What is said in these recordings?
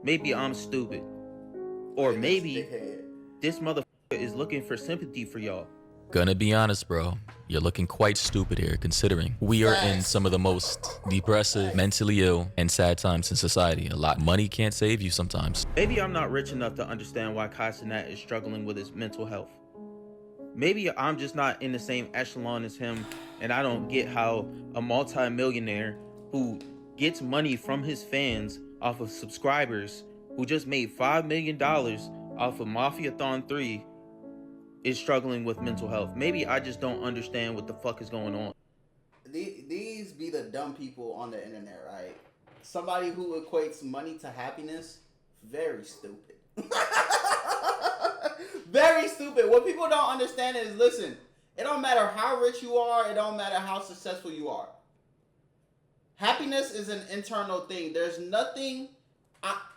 Maybe I'm stupid. Or Look at this maybe dickhead. this motherfucker is looking for sympathy for y'all. Gonna be honest, bro. You're looking quite stupid here, considering we are in Facts. some of the most depressive, mentally ill, and sad times in society. A lot money can't save you sometimes. Maybe I'm not rich enough to understand why Kai Cenat is struggling with his mental health. Maybe I'm just not in the same echelon as him, and I don't get how a multi-millionaire who gets money from his fans off of subscribers, who just made $5 million off of Mafiathon 3, is struggling with mental health. Maybe I just don't understand what the fuck is going on. These be the dumb people on the internet, right? Somebody who equates money to happiness, very stupid. Very stupid. What people don't understand is, listen, it don't matter how rich you are, it don't matter how successful you are. Happiness is an internal thing. There's nothing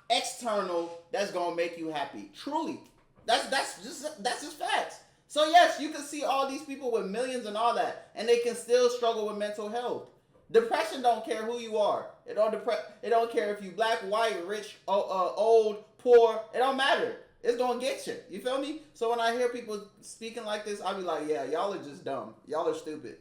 external that's gonna make you happy. Truly. That's just facts. So yes, you can see all these people with millions and all that, and they can still struggle with mental health. Depression don't care who you are. It don't care if you black, white, rich, old, poor. It don't matter. It's gonna get you. You feel me? So when I hear people speaking like this, I be like, yeah, y'all are just dumb. Y'all are stupid.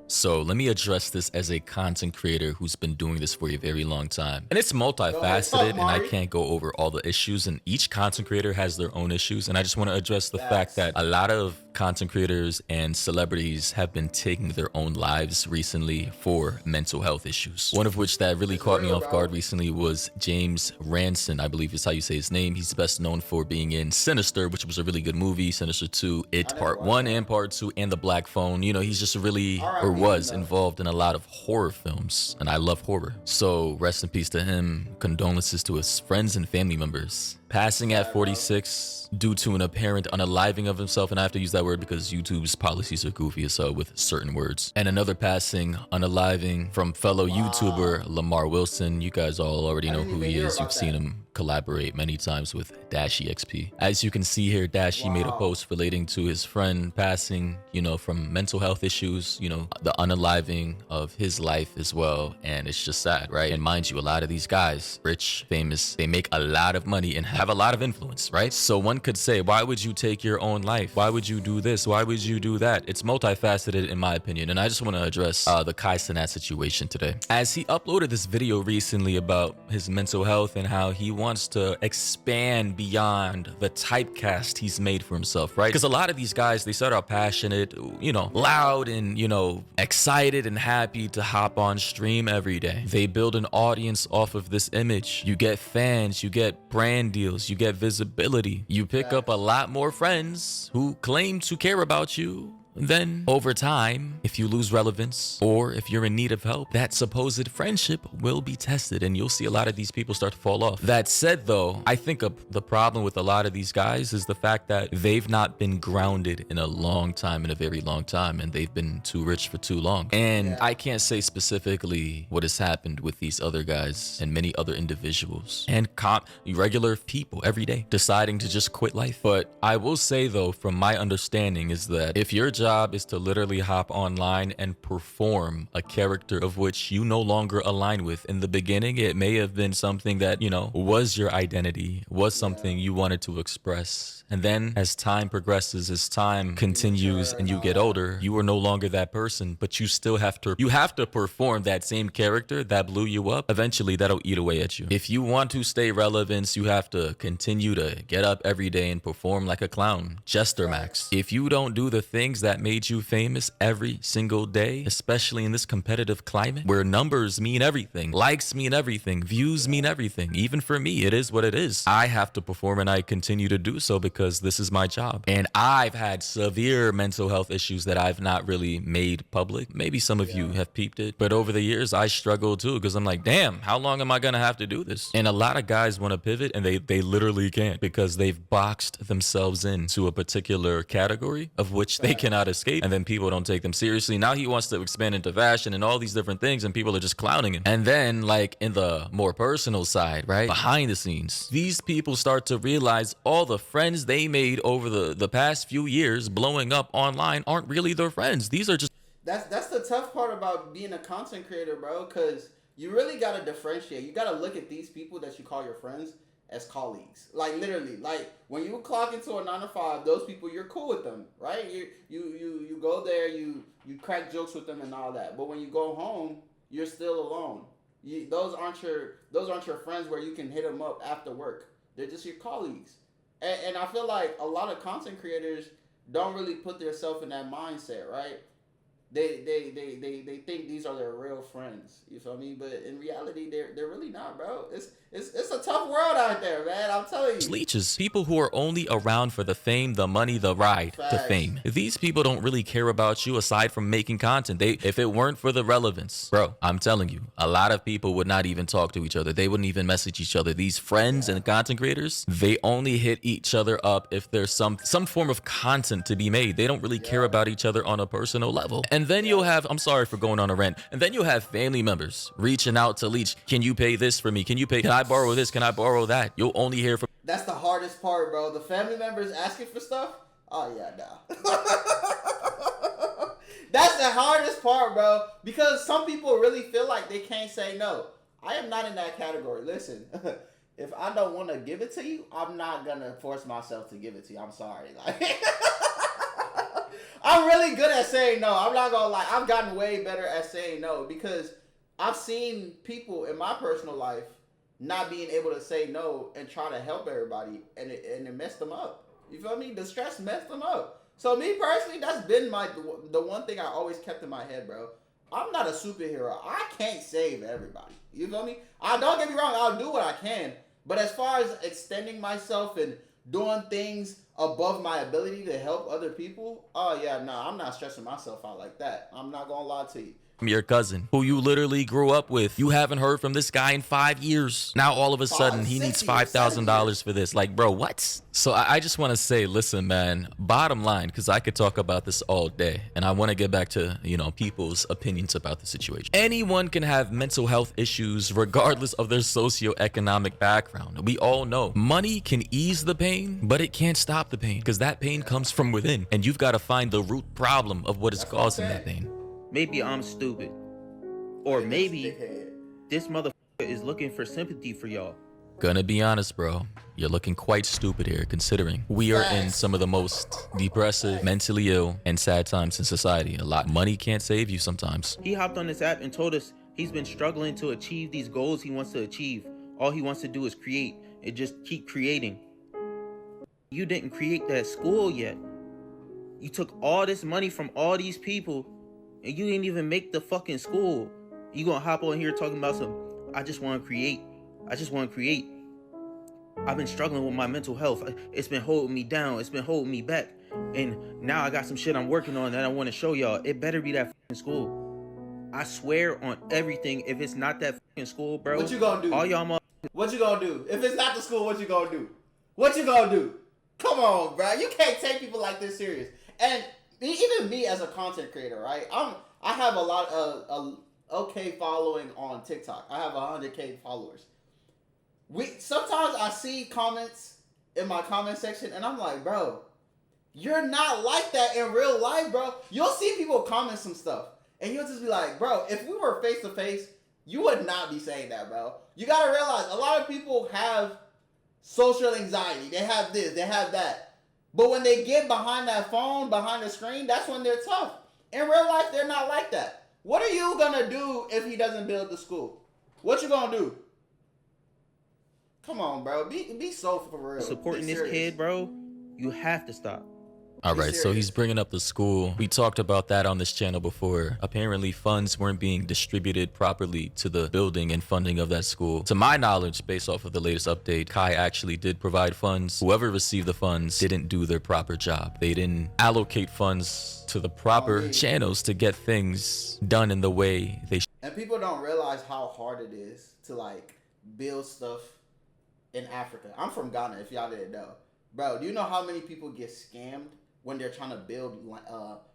So let me address this as a content creator who's been doing this for a very long time. And it's multifaceted, and I can't go over all the issues, and each content creator has their own issues. And I just want to address the fact that a lot of content creators and celebrities have been taking their own lives recently for mental health issues. One of which that really caught me off guard recently was James Ranson, I believe is how you say his name. He's best known for being in Sinister, which was a really good movie, Sinister 2, It Part 1 and Part 2, and The Black Phone. You know, he's just really, or was involved in a lot of horror films, and I love horror. So rest in peace to him. Condolences to his friends and family members. Passing at 46 due to an apparent unaliving of himself, and I have to use that word because YouTube's policies are goofy as hell with certain words. And another passing, unaliving, from fellow YouTuber Lamar Wilson. You guys all already know who he is. You've seen him collaborate many times with Dashi XP. As you can see here, Dashi made a post relating to his friend passing, you know, from mental health issues, you know, the unaliving of his life as well. And it's just sad, right? And mind you, a lot of these guys, rich, famous, they make a lot of money and have a lot of influence, right? So one could say, why would you take your own life? Why would you do this? Why would you do that? It's multifaceted in my opinion. And I just want to address the Kai Cenat situation today. As he uploaded this video recently about his mental health and how he wants to expand beyond the typecast he's made for himself, right? Because a lot of these guys, they start out passionate, you know, loud and, you know, excited and happy to hop on stream every day. They build an audience off of this image. You get fans, you get brand deals, you get visibility. You pick up a lot more friends who claim to care about you. Then, over time, if you lose relevance or if you're in need of help, that supposed friendship will be tested and you'll see a lot of these people start to fall off. That said, though, I think the problem with a lot of these guys is the fact that they've not been grounded in a long time, in a very long time, and they've been too rich for too long. And I can't say specifically what has happened with these other guys and many other individuals and regular people every day deciding to just quit life. But I will say, though, from my understanding is that if your job is to literally hop online and perform a character of which you no longer align with. In the beginning, it may have been something that, you know, was your identity, was something you wanted to express. And then as time progresses, as time continues and you get older, you are no longer that person, but you still have to perform that same character that blew you up. Eventually that'll eat away at you. If you want to stay relevant, you have to continue to get up every day and perform like a clown, Jester Max. If you don't do the things that made you famous every single day, especially in this competitive climate where numbers mean everything, likes mean everything, views mean everything. Even for me, it is what it is. I have to perform and I continue to do so because this is my job. And I've had severe mental health issues that I've not really made public. Maybe some of you have peeped it, but over the years I struggle too because I'm like, damn, how long am I gonna have to do this? And a lot of guys want to pivot and they literally can't because they've boxed themselves into a particular category of which they cannot escape, and then people don't take them seriously. Now he wants to expand into fashion and all these different things and people are just clowning him. And then, like, in the more personal side, right, behind the scenes, these people start to realize all the friends they made over the past few years blowing up online aren't really their friends. These are just That's the tough part about being a content creator, bro, because you really gotta differentiate. You gotta look at these people that you call your friends as colleagues. Like literally, like when you clock into a 9 to 5, those people you're cool with them, right? You go there, you crack jokes with them and all that. But when you go home, you're still alone. Those aren't your friends where you can hit them up after work. They're just your colleagues. And I feel like a lot of content creators don't really put themselves in that mindset, right? They think these are their real friends. You feel me? But in reality, they're really not, bro. It's a tough world out there, man. I'm telling you. Leeches, people who are only around for the fame, the money, the ride to fame. These people don't really care about you aside from making content. If it weren't for the relevance, bro, I'm telling you, a lot of people would not even talk to each other. They wouldn't even message each other. These friends and content creators, they only hit each other up if there's some form of content to be made. They don't really care about each other on a personal level. And then you'll have, I'm sorry for going on a rant, and then you'll have family members reaching out to Leech. Can you pay this for me? Can I borrow this? Can I borrow that? You'll only hear from... That's the hardest part, bro. The family members asking for stuff? Oh, yeah, nah. That's the hardest part, bro. Because some people really feel like they can't say no. I am not in that category. Listen, if I don't want to give it to you, I'm not going to force myself to give it to you. I'm sorry. Like... I'm really good at saying no. I'm not gonna lie. I've gotten way better at saying no because I've seen people in my personal life not being able to say no and try to help everybody, and it messed them up. You feel me? The stress messed them up. So me personally, that's been the one thing I always kept in my head, bro. I'm not a superhero. I can't save everybody. You feel me? Don't get me wrong. I'll do what I can, but as far as extending myself and doing things above my ability to help other people, oh yeah, nah, I'm not stressing myself out like that. I'm not gonna lie to you. Your cousin, who you literally grew up with. You haven't heard from this guy in 5 years. Now all of a sudden he needs $5,000 for this. Like, bro, what? So I just want to say, listen, man, bottom line, because I could talk about this all day, and I want to get back to, people's opinions about the situation. Anyone can have mental health issues regardless of their socioeconomic background. We all know money can ease the pain, but it can't stop the pain because that pain comes from within, and you've got to find the root problem of what is causing that pain. Maybe I'm stupid. Or maybe this motherfucker is looking for sympathy for y'all. Gonna be honest, bro. You're looking quite stupid here, considering we are in some of the most depressive, mentally ill, and sad times in society. A lot of money can't save you sometimes. He hopped on this app and told us he's been struggling to achieve these goals he wants to achieve. All he wants to do is create and just keep creating. You didn't create that school yet. You took all this money from all these people and you didn't even make the fucking school. You gonna hop on here talking about I just want to create. I just want to create. I've been struggling with my mental health. It's been holding me down. It's been holding me back. And now I got some shit I'm working on that I want to show y'all. It better be that fucking school. I swear on everything. If it's not that fucking school, bro. What you gonna do? All y'all What you gonna do? If it's not the school, what you gonna do? What you gonna do? Come on, bro. You can't take people like this serious. And even me as a content creator, right? I have a lot of okay following on TikTok. I have 100K followers. Sometimes I see comments in my comment section and I'm like, bro, you're not like that in real life, bro. You'll see people comment some stuff and you'll just be like, bro, if we were face to face, you would not be saying that, bro. You gotta realize a lot of people have social anxiety. They have this, they have that. But when they get behind that phone, behind the screen, that's when they're tough. In real life, they're not like that. What are you gonna do if he doesn't build the school? What you gonna do? Come on, bro. Be so for real. Supporting this kid, bro, you have to stop. All right, so he's bringing up the school. We talked about that on this channel before. Apparently, funds weren't being distributed properly to the building and funding of that school. To my knowledge, based off of the latest update, Kai actually did provide funds. Whoever received the funds didn't do their proper job. They didn't allocate funds to the proper channels to get things done in the way they should. And people don't realize how hard it is to build stuff in Africa. I'm from Ghana, if y'all didn't know. Bro, do you know how many people get scammed when they're trying to build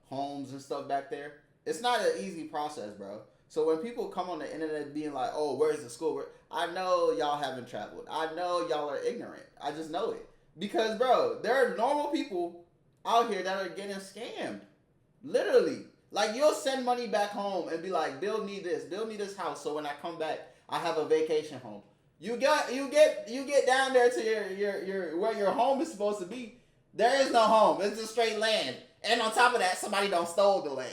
homes and stuff back there? It's not an easy process, bro. So when people come on the internet being like, oh, where's the school? I know y'all haven't traveled. I know y'all are ignorant. I just know it. Because, bro, there are normal people out here that are getting scammed. Literally. You'll send money back home and be like, build me this house so when I come back, I have a vacation home. You get down there to your where your home is supposed to be. There is no home. It's just straight land. And on top of that, somebody done stole the land.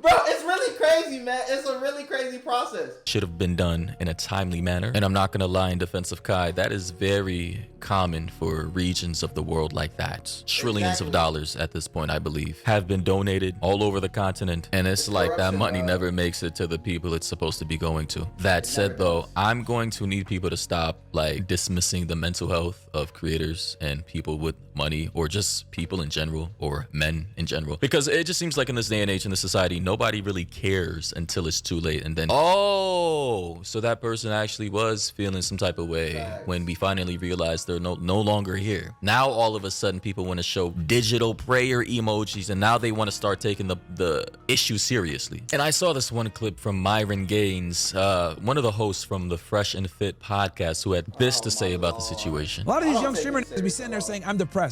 Bro, it's really crazy, man. It's a really crazy process. Should have been done in a timely manner. And I'm not gonna lie, in defense of Kai, that is very common for regions of the world like that. Trillions of dollars at this point, I believe, have been donated all over the continent. And it's like that money never makes it to the people it's supposed to be going to. That said though, I'm going to need people to stop like dismissing the mental health of creators and people with money, or just people in general, or men in general, because it just seems like in this day and age in this society, nobody really cares until it's too late. And then, oh, so that person actually was feeling some type of way when we finally realized they're no longer here. Now all of a sudden people want to show digital prayer emojis, and now they want to start taking the issue seriously. And I saw this one clip from Myron Gaines, one of the hosts from the Fresh and Fit podcast, who had this to say about the situation. A lot of these young streamers be sitting there saying, I'm depressed.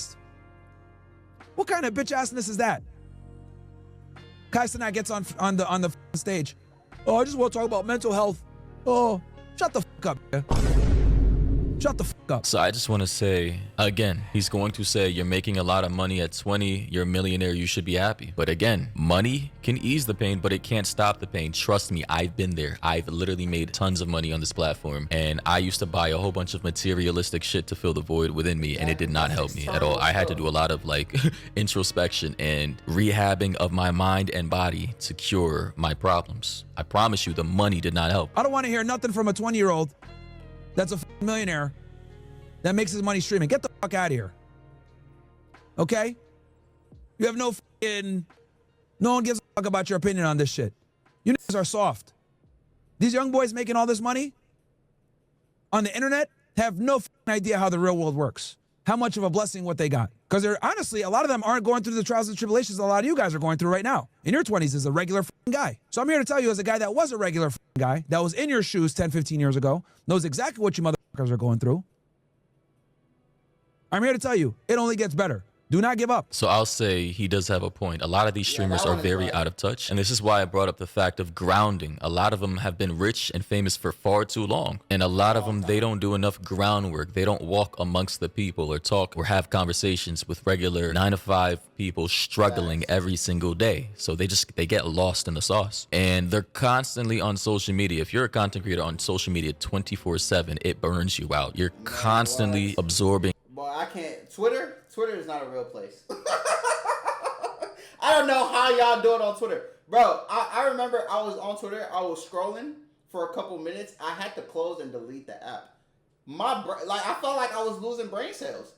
What kind of bitch assness is that? Kai Cenat gets on the stage. Oh, I just want to talk about mental health. Oh, shut the fuck up, man. Shut the fuck up. So I just want to say, again, he's going to say, you're making a lot of money at 20, you're a millionaire, you should be happy. But again, money can ease the pain, but it can't stop the pain. Trust me, I've been there. I've literally made tons of money on this platform, and I used to buy a whole bunch of materialistic shit to fill the void within me, and it did not help me at all. I had to do a lot of like introspection and rehabbing of my mind and body to cure my problems. I promise you, the money did not help. I don't want to hear nothing from a 20-year-old that's a millionaire that makes his money streaming. Get the fuck out of here. Okay? You have no one gives a fuck about your opinion on this shit. You niggas are soft. These young boys making all this money on the internet have no idea how the real world works. How much of a blessing what they got. Because they're honestly, a lot of them aren't going through the trials and tribulations a lot of you guys are going through right now. In your 20s as a regular guy. So I'm here to tell you, as a guy that was a regular guy, that was in your shoes 10, 15 years ago, knows exactly what you motherfuckers are going through. I'm here to tell you, it only gets better. Do not give up. So I'll say he does have a point. A lot of these streamers are very out of touch. And this is why I brought up the fact of grounding. A lot of them have been rich and famous for far too long. And a lot of them, they don't do enough groundwork. They don't walk amongst the people or talk or have conversations with regular 9-to-5 people struggling every single day. So they get lost in the sauce. And they're constantly on social media. If you're a content creator on social media 24/7, it burns you out. You're constantly absorbing. Boy, I can't. Twitter is not a real place. I don't know how y'all do it on Twitter. Bro, I remember I was on Twitter. I was scrolling for a couple minutes. I had to close and delete the app. I felt like I was losing brain cells.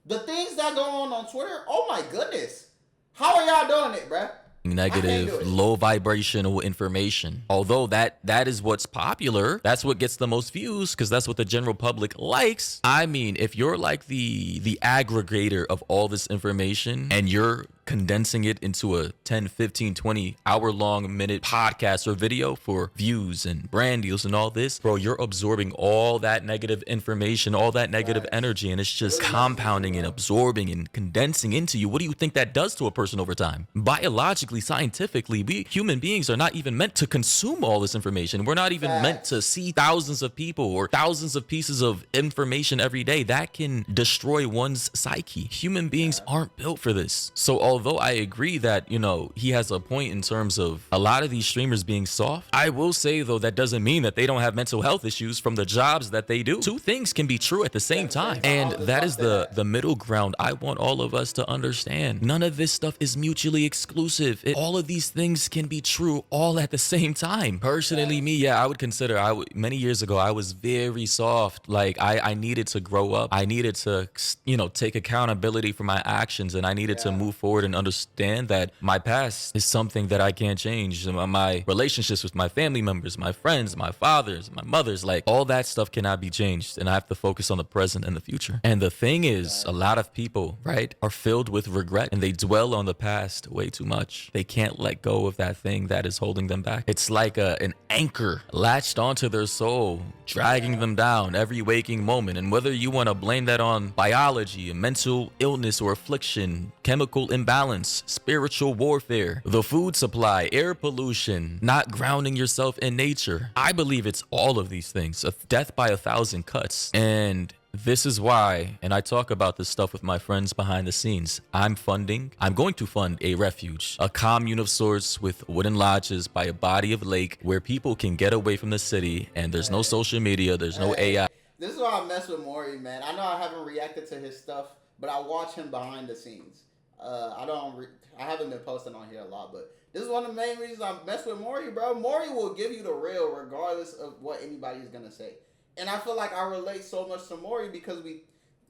The things that go on Twitter, oh my goodness. How are y'all doing it, bruh? Negative, low vibrational information. Although that is what's popular, that's what gets the most views, because that's what the general public likes. I mean, if you're like the aggregator of all this information and you're condensing it into a 10, 15, 20 hour-long minute podcast or video for views and brand deals and all this, bro, you're absorbing all that negative information, all that negative energy, and it's just compounding and absorbing and condensing into you. What do you think that does to a person over time? Biologically, scientifically, we human beings are not even meant to consume all this information. We're not even meant to see thousands of people or thousands of pieces of information every day. That can destroy one's psyche. Human beings aren't built for this. So although I agree that, you know, he has a point in terms of a lot of these streamers being soft, I will say, though, that doesn't mean that they don't have mental health issues from the jobs that they do. Two things can be true at the same time. And that is the middle ground I want all of us to understand. None of this stuff is mutually exclusive. All of these things can be true all at the same time. Personally, me, I would consider, many years ago, I was very soft. Like, I needed to grow up. I needed to, you know, take accountability for my actions, and I needed to move forward and understand that my past is something that I can't change. My relationships with my family members, my friends, my fathers, my mothers, like all that stuff cannot be changed. And I have to focus on the present and the future. And the thing is, a lot of people, right, are filled with regret, and they dwell on the past way too much. They can't let go of that thing that is holding them back. It's like an anchor latched onto their soul, dragging them down every waking moment. And whether you want to blame that on biology, mental illness or affliction, chemical imbalance, imbalance, spiritual warfare, the food supply, air pollution, not grounding yourself in nature. I believe it's all of these things, a death by 1,000 cuts. And this is why, and I talk about this stuff with my friends behind the scenes, I'm going to fund a refuge, a commune of sorts with wooden lodges by a body of lake where people can get away from the city and there's no social media, there's no AI. This is why I mess with Maury, man. I know I haven't reacted to his stuff, but I watch him behind the scenes. I haven't been posting on here a lot, but this is one of the main reasons I mess with Maury, bro. Maury will give you the real regardless of what anybody's gonna say. And I feel like I relate so much to Maury because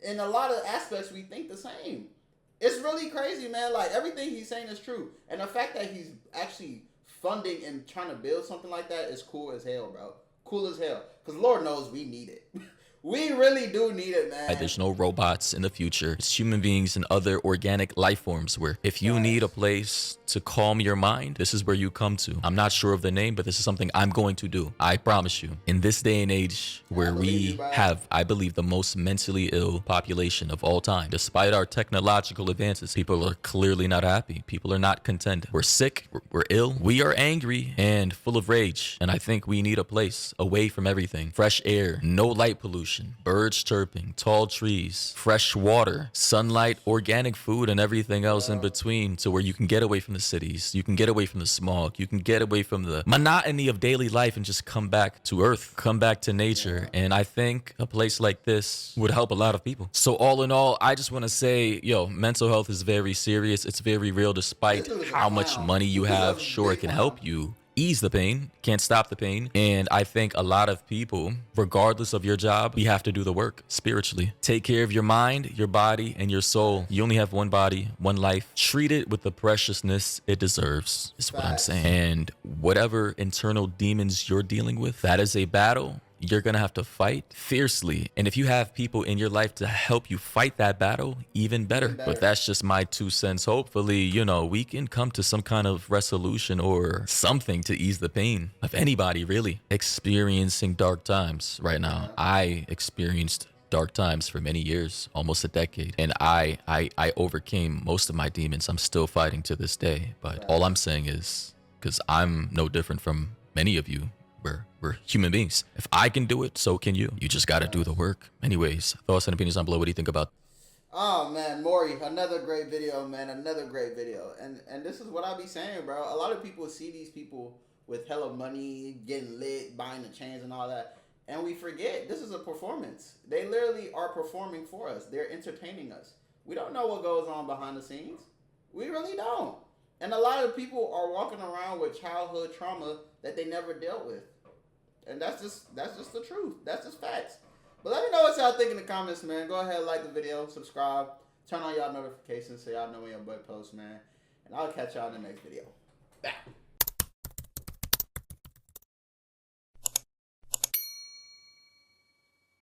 in a lot of aspects, we think the same. It's really crazy, man. Like, everything he's saying is true. And the fact that he's actually funding and trying to build something like that is cool as hell, bro. Cool as hell. Because Lord knows we need it. We really do need it, man. There's no robots in the future. It's human beings and other organic life forms where if you need a place to calm your mind, this is where you come to. I'm not sure of the name, but this is something I'm going to do. I promise you. In this day and age where we have, I believe, the most mentally ill population of all time, despite our technological advances, people are clearly not happy. People are not content. We're sick. We're ill. We are angry and full of rage. And I think we need a place away from everything. Fresh air, no light pollution, birds chirping, tall trees, fresh water, sunlight, organic food, and everything else in between, to where you can get away from the cities, you can get away from the smog, you can get away from the monotony of daily life and just come back to earth, come back to nature. And I think a place like this would help a lot of people. So all in all, I just want to say, mental health is very serious. It's very real, despite how much money you have. Sure, it can help you ease the pain, can't stop the pain. And I think a lot of people, regardless of your job, we have to do the work spiritually. Take care of your mind, your body, and your soul. You only have one body, one life. Treat it with the preciousness it deserves, is what I'm saying. And whatever internal demons you're dealing with, that is a battle you're gonna have to fight fiercely. And if you have people in your life to help you fight that battle, even better. But that's just my 2 cents. Hopefully, we can come to some kind of resolution or something to ease the pain of anybody really experiencing dark times right now. I experienced dark times for many years, almost a decade, and I overcame most of my demons. I'm still fighting to this day. But all I'm saying is, because I'm no different from many of you, we're human beings. If I can do it, so can you. You just got to do the work. Anyways, thoughts and opinions down below. What do you think about? Oh man, Maury, another great video, man. Another great video. And this is what I be saying, bro. A lot of people see these people with hella money, getting lit, buying the chains and all that, and we forget this is a performance. They literally are performing for us. They're entertaining us. We don't know what goes on behind the scenes. We really don't. And a lot of people are walking around with childhood trauma that they never dealt with. And that's just the truth. That's just facts. But let me know what y'all think in the comments, man. Go ahead, like the video, subscribe, turn on y'all notifications so y'all know when your boy posts, man. And I'll catch y'all in the next video. Bye.